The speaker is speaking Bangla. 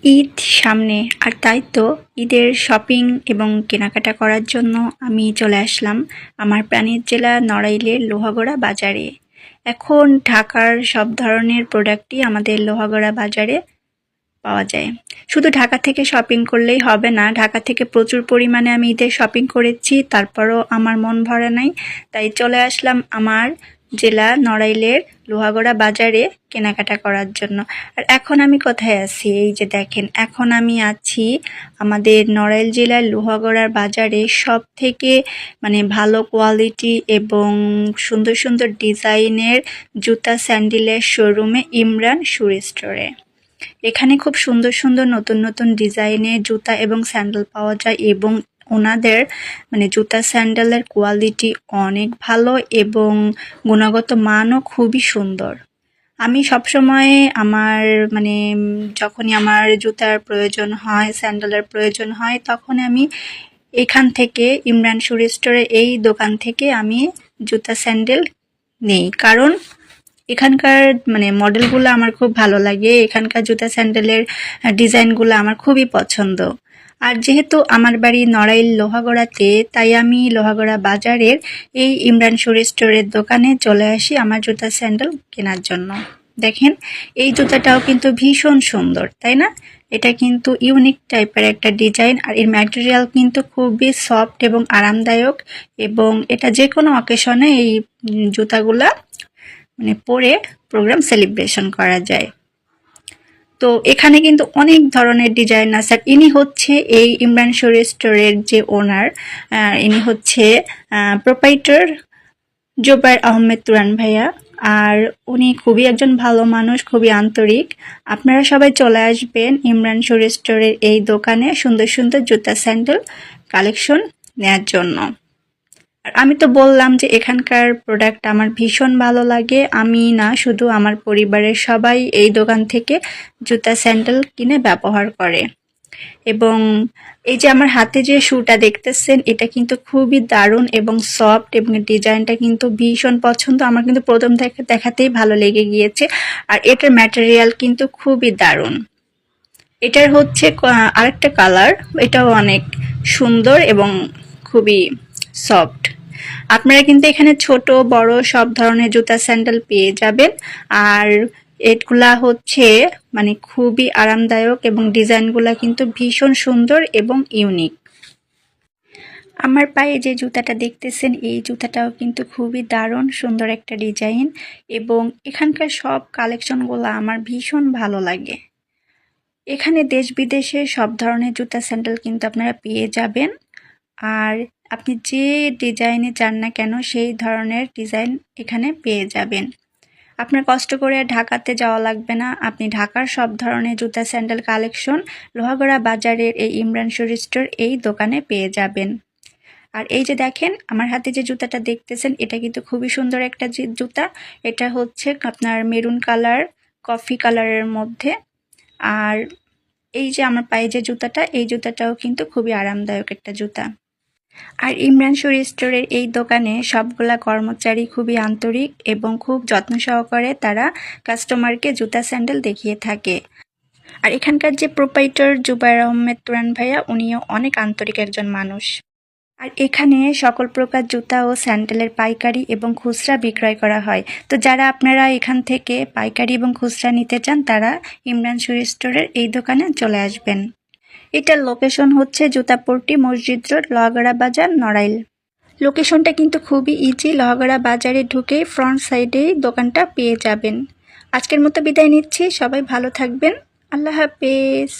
ঈদ সামনে, আর তাই তো ঈদের শপিং এবং কেনাকাটা করার জন্য আমি চলে আসলাম আমার প্রাণের জেলা নড়াইলের লোহাগড়া বাজারে। এখন ঢাকার সব ধরনের প্রোডাক্টই আমাদের লোহাগড়া বাজারে পাওয়া যায়। শুধু ঢাকা থেকে শপিং করলেই হবে না, ঢাকা থেকে প্রচুর পরিমাণে আমি ঈদের শপিং করেছি, তারপরও আমার মন ভরে নাই। তাই চলে আসলাম আমার জেলা নড়াইলের লোহাগড়া বাজারে কেনাকাটা করার জন্য। আর এখন আমি কোথায় আছি, এই যে দেখেন, এখন আমি আছি আমাদের নড়াইল জেলার লোহাগড়ার বাজারে সব থেকে ভালো কোয়ালিটি এবং সুন্দর সুন্দর ডিজাইনের জুতা স্যান্ডেলের শোরুমে ইমরান শু স্টোরে। এখানে খুব সুন্দর সুন্দর নতুন নতুন ডিজাইনের জুতা এবং স্যান্ডেল পাওয়া যায়, এবং ওনাদের জুতা স্যান্ডেলের কোয়ালিটি অনেক ভালো এবং গুণগত মানও খুবই সুন্দর। আমি সবসময় আমার যখনই আমার জুতার প্রয়োজন হয়, স্যান্ডেলের প্রয়োজন হয়, তখন আমি এখান থেকে ইমরান শু স্টোরে এই দোকান থেকে আমি জুতা স্যান্ডেল নেই, কারণ এখানকার মডেলগুলো আমার খুব ভালো লাগে। এখানকার জুতা স্যান্ডেলের ডিজাইনগুলো আমার খুবই পছন্দ। আর যেহেতু আমার বাড়ি নড়াইল লোহাগড়াতে, তাই আমি লোহাগড়া বাজারের এই ইমরান শু স্টোরের দোকানে চলে আসি আমার জুতা স্যান্ডেল কেনার জন্য। দেখেন, এই জুতাটাও কিন্তু ভীষণ সুন্দর, তাই না? এটা কিন্তু ইউনিক টাইপের একটা ডিজাইন, আর এর ম্যাটেরিয়াল কিন্তু খুবই সফট এবং আরামদায়ক, এবং এটা যে কোনো অকেশনে এই জুতাগুলা পরে প্রোগ্রাম সেলিব্রেশন করা যায়। তো এখানে কিন্তু অনেক ধরনের ডিজাইন আছে। ইনি হচ্ছে এই ইমরান শু স্টোরের যে ওনার, ইনি হচ্ছে প্রোপাইটার জুবায়ের আহমেদ তুরান ভাইয়া। আর উনি খুবই একজন ভালো মানুষ, খুবই আন্তরিক। আপনারা সবাই চলে আসবেন ইমরান শু স্টোরের এই দোকানে সুন্দর সুন্দর জুতা স্যান্ডেল কালেকশন নেওয়ার জন্য। আর আমি তো বললাম যে এখানকার প্রোডাক্ট আমার ভীষণ ভালো লাগে। আমি না, শুধু আমার পরিবারের সবাই এই দোকান থেকে জুতা স্যান্ডেল কিনে ব্যবহার করে। এবং এই যে আমার হাতে যে শুটা দেখতেছেন, এটা কিন্তু খুবই দারুণ এবং সফট, এবং ডিজাইনটা কিন্তু ভীষণ পছন্দ। আমার কিন্তু প্রথম দেখাতেই ভালো লেগে গিয়েছে। আর এটার ম্যাটেরিয়াল কিন্তু খুবই দারুণ। এটার হচ্ছে আরেকটা কালার, এটাও অনেক সুন্দর এবং খুবই সফট। আপনারা কিন্তু এখানে ছোট বড় সব ধরনের জুতা স্যান্ডেল পেয়ে যাবেন। আর এগুলা হচ্ছে খুবই আরামদায়ক, এবং ডিজাইনগুলা কিন্তু ভীষণ সুন্দর এবং ইউনিক। আমার পায়ে যে জুতাটা দেখতেছেন, এই জুতাটাও কিন্তু খুবই দারুণ সুন্দর একটা ডিজাইন, এবং এখানকার সব কালেকশনগুলো আমার ভীষণ ভালো লাগে। এখানে দেশ বিদেশে সব ধরনের জুতা স্যান্ডেল কিন্তু আপনারা পেয়ে যাবেন। আর আপনি যে ডিজাইনে চান না কেন, সেই ধরনের ডিজাইন এখানে পেয়ে যাবেন। আপনার কষ্ট করে ঢাকাতে যাওয়া লাগবে না, আপনি ঢাকার সব ধরনের জুতা স্যান্ডেল কালেকশন লোহাগড়া বাজারের এই ইমরান শু স্টোর এই দোকানে পেয়ে যাবেন। আর এই যে দেখেন, আমার হাতে যে জুতাটা দেখতেছেন, এটা কিন্তু খুবই সুন্দর একটা জুতা। এটা হচ্ছে আপনার মেরুন কালার, কফি কালারের মধ্যে। আর এই যে আমার পায়ে যে জুতাটা, এই জুতাটাও কিন্তু খুবই আরামদায়ক একটা জুতা। আর ইমরান শু স্টোরের এই দোকানে সবগুলা কর্মচারী খুবই আন্তরিক এবং খুব যত্ন সহকারে তারা কাস্টমারকে জুতা স্যান্ডেল দেখিয়ে থাকে। আর এখানকার যে প্রোপাইটার জুবায়ের আহমেদ তুরান ভাইয়া, উনিও অনেক আন্তরিক একজন মানুষ। আর এখানে সকল প্রকার জুতা ও স্যান্ডেলের পাইকারি এবং খুচরা বিক্রয় করা হয়। তো যারা আপনারা এখান থেকে পাইকারি এবং খুচরা নিতে চান, তারা ইমরান শু স্টোরের এই দোকানে চলে আসবেন। এটার লোকেশন হচ্ছে জুতাপট্টি মসজিদ রোড, লোহাগড়া বাজার, নড়াইল। লোকেশনটা কিন্তু খুবই ইজি, লোহাগড়া বাজারে ঢুকেই ফ্রন্ট সাইডেই দোকানটা পেয়ে যাবেন। আজকের মতো বিদায় নিচ্ছি, সবাই ভালো থাকবেন, আল্লাহ হাফেজ।